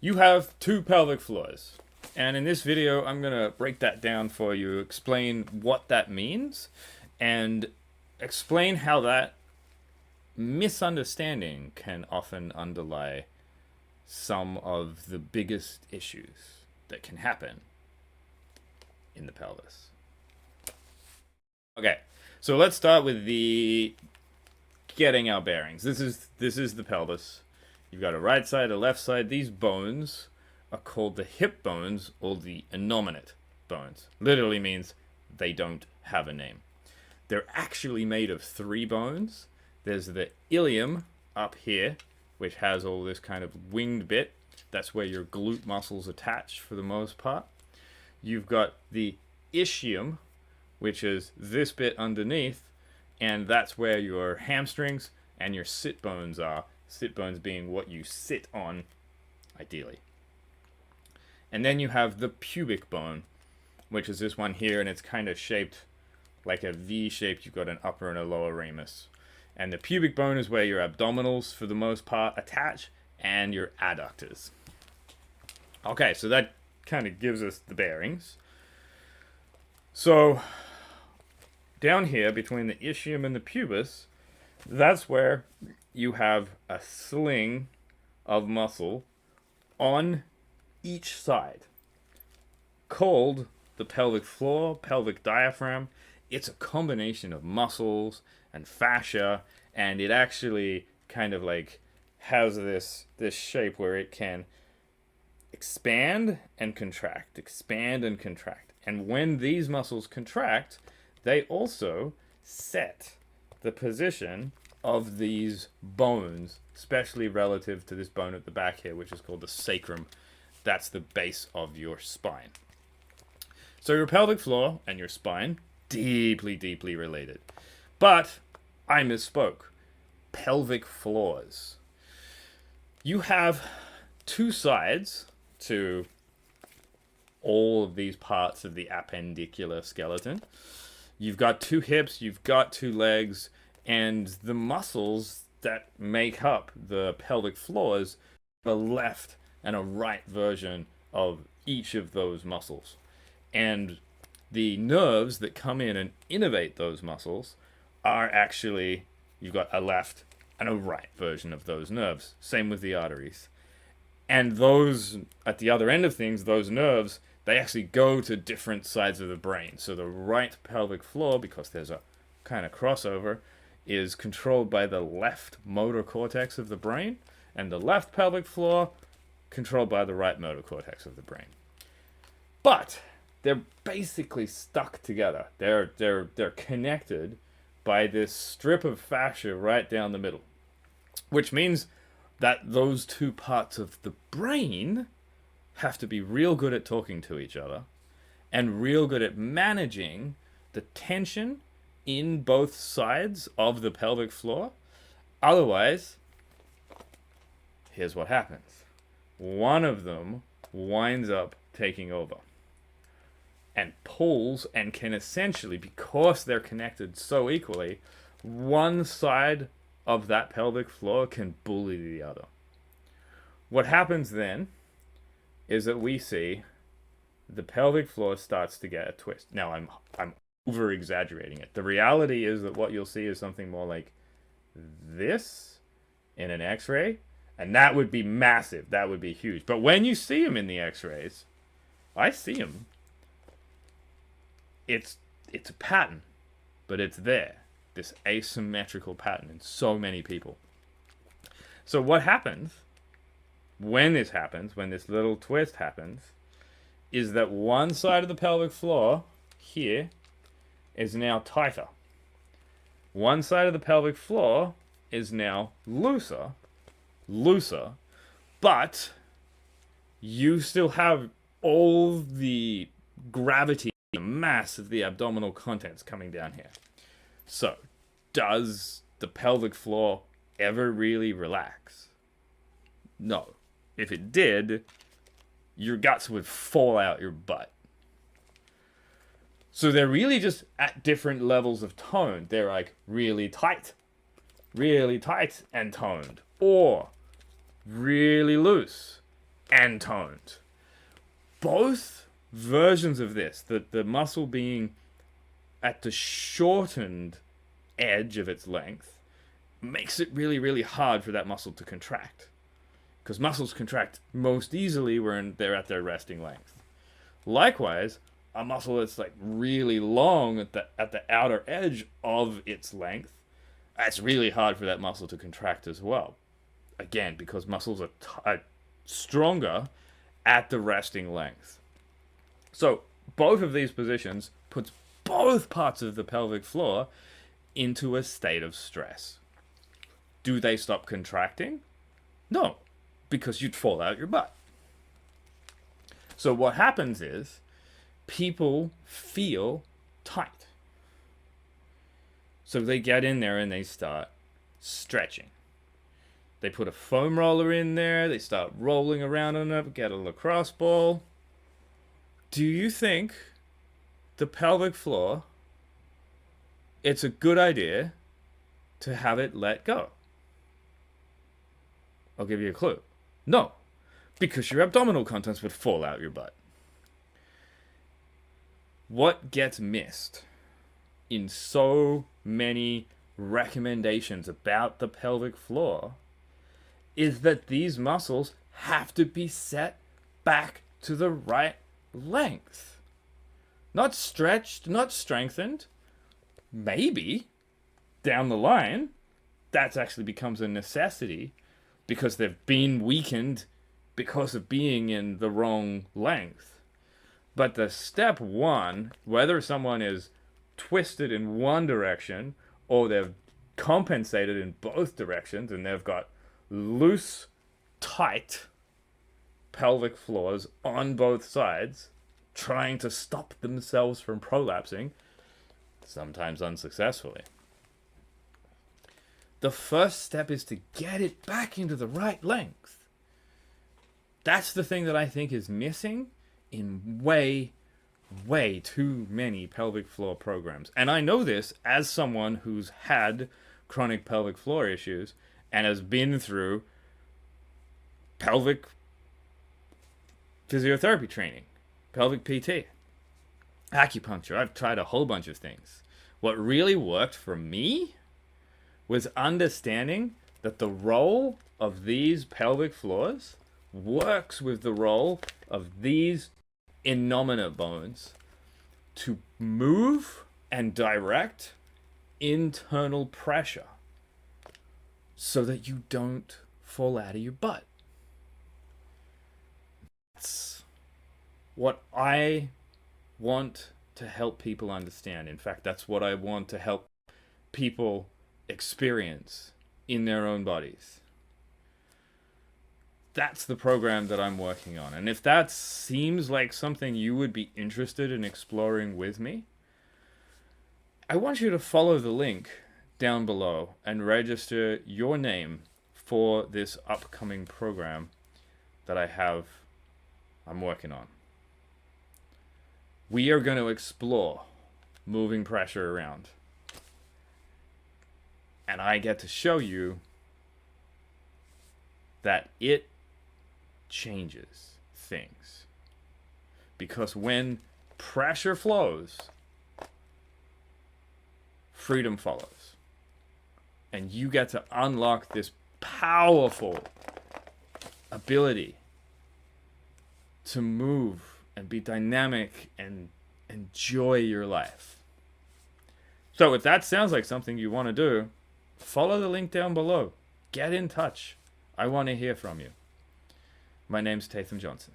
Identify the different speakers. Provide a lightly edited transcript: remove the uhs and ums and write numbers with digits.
Speaker 1: You have two pelvic floors. And in this video, I'm going to break that down for you, explain what that means, and explain how that misunderstanding can often underlie some of the biggest issues that can happen in the pelvis. Okay, so let's start with the getting our bearings. This is the pelvis. You've got a right side, a left side. These bones are called the hip bones or the innominate bones. Literally means they don't have a name. They're actually made of three bones. There's the ilium up here, which has all this kind of winged bit. That's where your glute muscles attach for the most part. You've got the ischium, which is this bit underneath, and that's where your hamstrings and your sit bones are. Sit bones being what you sit on, ideally. And then you have the pubic bone, which is this one here, and it's kind of shaped like a V shape. You've got an upper and a lower ramus. And the pubic bone is where your abdominals, for the most part, attach, and your adductors. Okay, so that kind of gives us the bearings. So, down here, between the ischium and the pubis, that's where you have a sling of muscle on each side, called the pelvic floor, pelvic diaphragm. It's a combination of muscles and fascia, and it actually kind of like has this shape where it can expand and contract, expand and contract. And when these muscles contract, they also set the position of these bones, especially relative to this bone at the back here, which is called the sacrum. That's the base of your spine. So your pelvic floor and your spine, deeply, deeply related. But I misspoke. Pelvic floors. You have two sides to all of these parts of the appendicular skeleton. You've got two hips, you've got two legs, and the muscles that make up the pelvic floors have a left and a right version of each of those muscles. And the nerves that come in and innervate those muscles are actually, you've got a left and a right version of those nerves. Same with the arteries. And those, at the other end of things, those nerves, they actually go to different sides of the brain. So the right pelvic floor, because there's a kind of crossover, is controlled by the left motor cortex of the brain, and the left pelvic floor controlled by the right motor cortex of the brain. But they're basically stuck together. They're connected by this strip of fascia right down the middle, which means that those two parts of the brain have to be real good at talking to each other and real good at managing the tension in both sides of the pelvic floor. Otherwise, here's what happens. One of them winds up taking over and pulls and can essentially, because they're connected so equally, one side of that pelvic floor can bully the other. What happens then is that we see the pelvic floor starts to get a twist. Now, I'm over exaggerating it. The reality is that what you'll see is something more like this in an x-ray, and that would be massive. That would be huge. But when you see them in the x-rays, I see them. It's a pattern, but it's there. This asymmetrical pattern in so many people. So what happens when this happens, when this little twist happens, is that one side of the pelvic floor here is now tighter. One side of the pelvic floor is now looser, but you still have all the gravity, the mass of the abdominal contents coming down here. So, does the pelvic floor ever really relax? No. If it did, your guts would fall out your butt. So they're really just at different levels of tone. They're like really tight and toned, or really loose and toned. Both versions of this, the muscle being at the shortened edge of its length, makes it really, really hard for that muscle to contract. Because muscles contract most easily when they're at their resting length. Likewise, a muscle that's like really long at the outer edge of its length, that's really hard for that muscle to contract as well. Again, because muscles are stronger at the resting length. So both of these positions puts both parts of the pelvic floor into a state of stress. Do they stop contracting? No, because you'd fall out your butt. So what happens is people feel tight. So they get in there and they start stretching. They put a foam roller in there, they start rolling around on it, get a lacrosse ball. Do you think the pelvic floor, it's a good idea to have it let go? I'll give you a clue. No, because your abdominal contents would fall out your butt. What gets missed in so many recommendations about the pelvic floor is that these muscles have to be set back to the right length. Not stretched, not strengthened. Maybe down the line, that actually becomes a necessity because they've been weakened because of being in the wrong length. But the step one, whether someone is twisted in one direction or they've compensated in both directions and they've got loose, tight pelvic floors on both sides, trying to stop themselves from prolapsing, sometimes unsuccessfully. The first step is to get it back into the right length. That's the thing that I think is missing in way too many pelvic floor programs. And I know this as someone who's had chronic pelvic floor issues and has been through pelvic physiotherapy training, pelvic PT, acupuncture. I've tried a whole bunch of things. What really worked for me was understanding that the role of these pelvic floors works with the role of these innominate bones to move and direct internal pressure so that you don't fall out of your butt. That's what I want to help people understand. In fact, that's what I want to help people experience in their own bodies. That's the program that I'm working on. And if that seems like something you would be interested in exploring with me, I want you to follow the link down below and register your name for this upcoming program that I'm working on. We are going to explore moving pressure around. And I get to show you that it changes things. Because when pressure flows, freedom follows. And you get to unlock this powerful ability to move and be dynamic and enjoy your life. So if that sounds like something you want to do, follow the link down below. Get in touch. I want to hear from you. My name's Tatham Johnson.